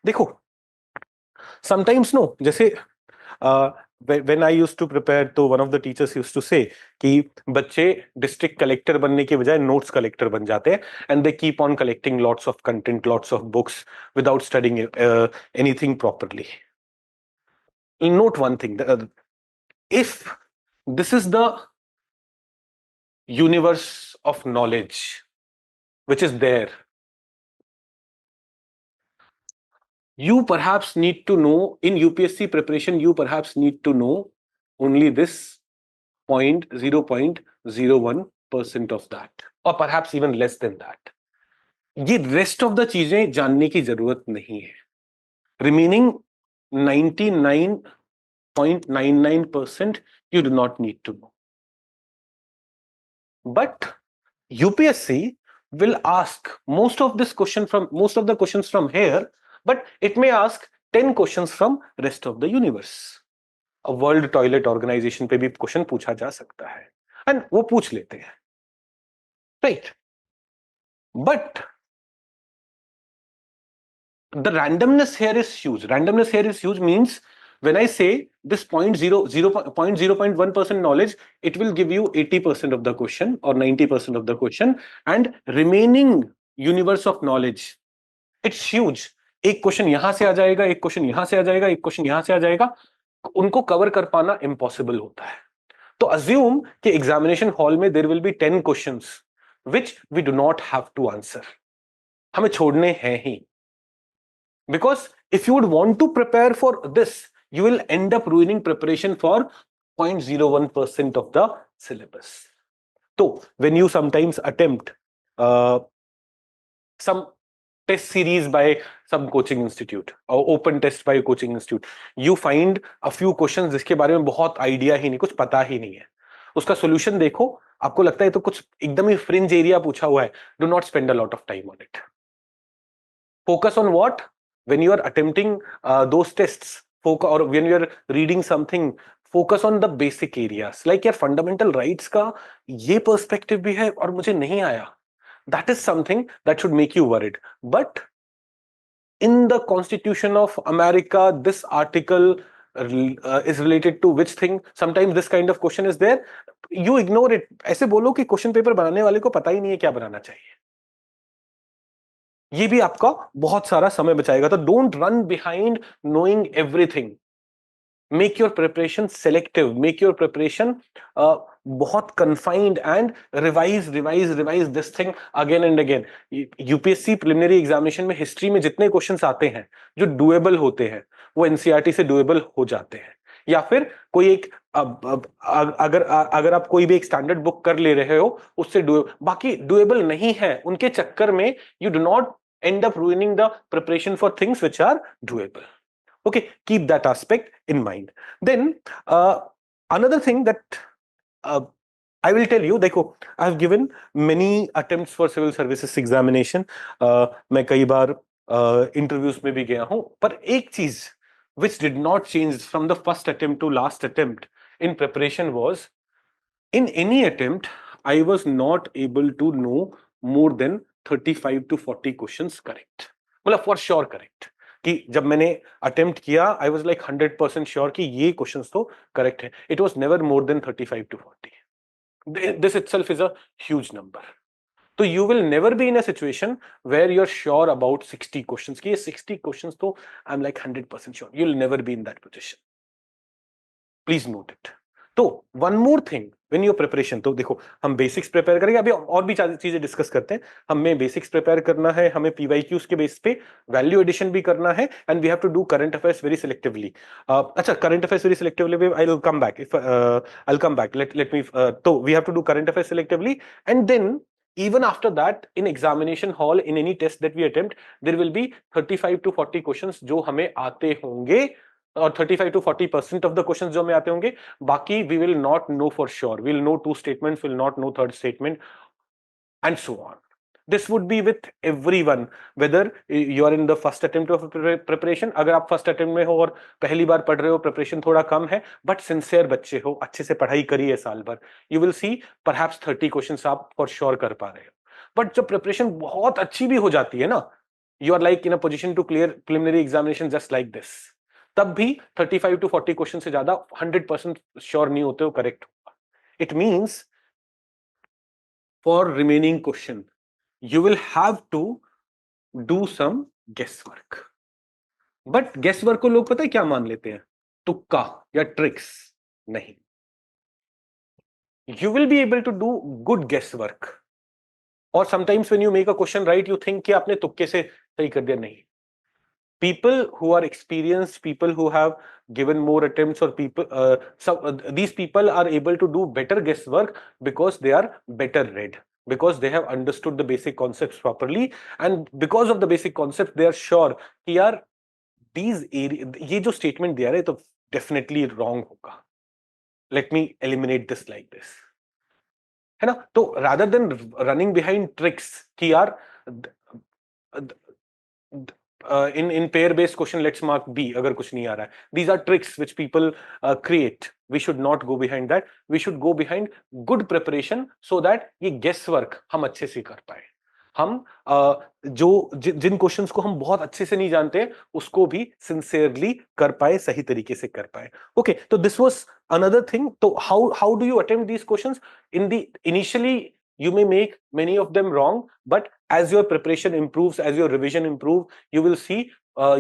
देखो sometimes no, जैसे when I used to prepare, तो one of the teachers used to say कि बच्चे डिस्ट्रिक्ट कलेक्टर बनने की बजाय नोट्स कलेक्टर बन जाते हैं, and they keep on collecting lots of content, lots of books without studying anything properly. Note one thing, if this is the universe of knowledge which is there, you perhaps need to know in UPSC preparation, you perhaps need to know only this 0.01% of that, or perhaps even less than that. ये rest of the चीजें जानने की जरूरत नहीं है. Remaining 99.99% you do not need to know. But UPSC will ask most of the questions from here, but it may ask 10 questions from rest of the universe. World toilet organisation पे भी question पूछा जा सकता है, and वो पूछ लेते हैं, right. But the randomness here is huge. Randomness here is huge means when I say this 0.1% knowledge, it will give you 80% of the question or 90% of the question, and remaining universe of knowledge, it's huge. एक question यहां से आ जाएगा, एक question यहां से आ जाएगा, एक question यहां से आ जाएगा, उनको कवर कर पाना इम्पॉसिबल होता है. तो अज्यूम कि एग्जामिनेशन हॉल में there will be 10 questions which we do not have to answer. हमें छोड़ने हैं ही, because if you would want to prepare for this, you will end up ruining preparation for 0.01% of the syllabus. So when you sometimes attempt some test series by some coaching institute or open test by a coaching institute, you find a few questions जिसके बारे में बहुत idea ही नहीं, कुछ पता ही नहीं है. उसका सॉल्यूशन देखो, आपको लगता है तो कुछ एकदम ही फ्रिंज एरिया पूछा हुआ है. Do not spend a lot of time on it. Focus on what when you are attempting those tests. or when you are reading something, focus on the basic areas, like your fundamental rights का ये perspective भी है और मुझे नहीं आया. That is something that should make you worried. But in the Constitution of America, this article is related to which thing? Sometimes this kind of question is there. You ignore it. ऐसे बोलो कि question paper बनाने वाले को पता ही नहीं है क्या बनाना चाहिए. ये भी आपका बहुत सारा समय बचाएगा. तो don't run behind knowing everything. Make your preparation selective, make your preparation बहुत confined, and revise this thing again and again. UPSC preliminary examination में हिस्ट्री में जितने क्वेश्चंस आते हैं जो डुएबल होते हैं, वो एनसीईआरटी से डुएबल हो जाते हैं. या फिर कोई एक अगर आप कोई भी एक स्टैंडर्ड बुक कर ले रहे हो, उससे बाकी डुएबल नहीं है, उनके चक्कर में you do not end up ruining the preparation for things which are doable. Okay, keep that aspect in mind. Then another thing that I will tell you, देखो, I have given many attempts for civil services examination. मैं कई बार interviews में भी गया हूं, पर एक चीज which did not change from the first attempt to last attempt in preparation was, in any attempt I was not able to know more than 35 to 40 questions correct. मतलब फॉर श्योर करेक्ट, कि जब मैंने attempt किया I was like 100% sure कि ये questions तो correct है. It was never more than 35 to 40. This itself is a huge number. तो you will never be in a situation where you are sure about 60 questions की ये 60 questions तो I am like 100% sure. You will never be in that position. Please note it. तो one more thing when your preparation, तो देखो हम basics prepare करेंगे, अभी और भी चीजें डिस्कस करते हैं. हमें बेसिक्स प्रिपेयर करना है, हमें पीवाईक्यूज के बेस पे वैल्यू एडिशन भी करना है, and we have to do current affairs very selectively. अच्छा, current affairs very selectively I will come back. If I will come back, let me. तो we have to do current affairs selectively, and then even after that in examination hall, in any test that we attempt, there will be 35 to 40 questions जो हमें आते होंगे, और 35 to 40% of the questions जो हमें आते होंगे. बाकी we will not know for sure. We will know 2 statements, will not know 3rd statement, and so on. This would be with everyone, whether you are in the first attempt of preparation. अगर आप first attempt में हो और पहली बार पढ़ रहे हो, preparation थोड़ा कम है, but sincere बच्चे हो, अच्छे से पढ़ाई करी है साल भर, you will see perhaps 30 questions आप for sure कर पा रहे हो. But जब preparation बहुत अच्छी भी हो जाती है ना, you are like in a position to clear preliminary examination just like this, तब भी 35 to 40 क्वेश्चन से ज्यादा 100% श्योर नहीं होते हो करेक्ट होगा. It means for remaining question you will have to do some guesswork. But guesswork को लोग पता है क्या मान लेते हैं? तुक्का या ट्रिक्स. नहीं. You will be able to do good guesswork. Or sometimes when you make a question right, you think कि आपने तुक्के से सही कर दिया. नहीं. People who are experienced, people who have given more attempts, or people, these people are able to do better guesswork because they are better read, because they have understood the basic concepts properly, and because of the basic concepts, they are sure कि यार these ये जो statement दिया है तो definitely wrong होगा. Let me eliminate this like this. है ना? तो rather than running behind tricks कि यार in pair based question let's mark B अगर कुछ नहीं आ रहा है. These are tricks which people create. We should not go behind that. We should go behind good preparation so that ये guesswork हम अच्छे से कर पाए. हम जिन क्वेश्चंस को हम बहुत अच्छे से नहीं जानते उसको भी सिंसियरली कर पाए, सही तरीके से कर पाए. ओके, तो दिस वाज अनदर थिंग. तो how do you attempt these questions? In the initially you may make many of them wrong, but as your preparation improves, as your revision improves, you will see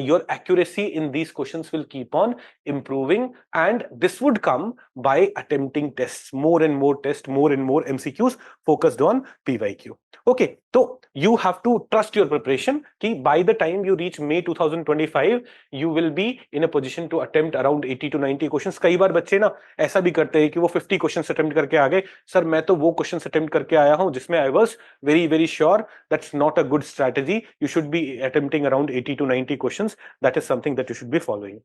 your accuracy in these questions will keep on improving, and this would come by attempting tests, more and more tests, more and more MCQs focused on PYQ. Okay, so you have to trust your preparation कि by the time you reach May 2025 you will be in a position to attempt around 80 to 90 questions. कई बार बच्चे ना ऐसा भी करते हैं कि वो 50 क्वेश्चंस अटेम्प्ट करके आ गए. सर मैं तो वो क्वेश्चंस अटेम्प्ट करके आया हूं जिसमें I was very very sure. That's not a good strategy. You should be attempting around 80 to 90 questions. That is something that you should be following.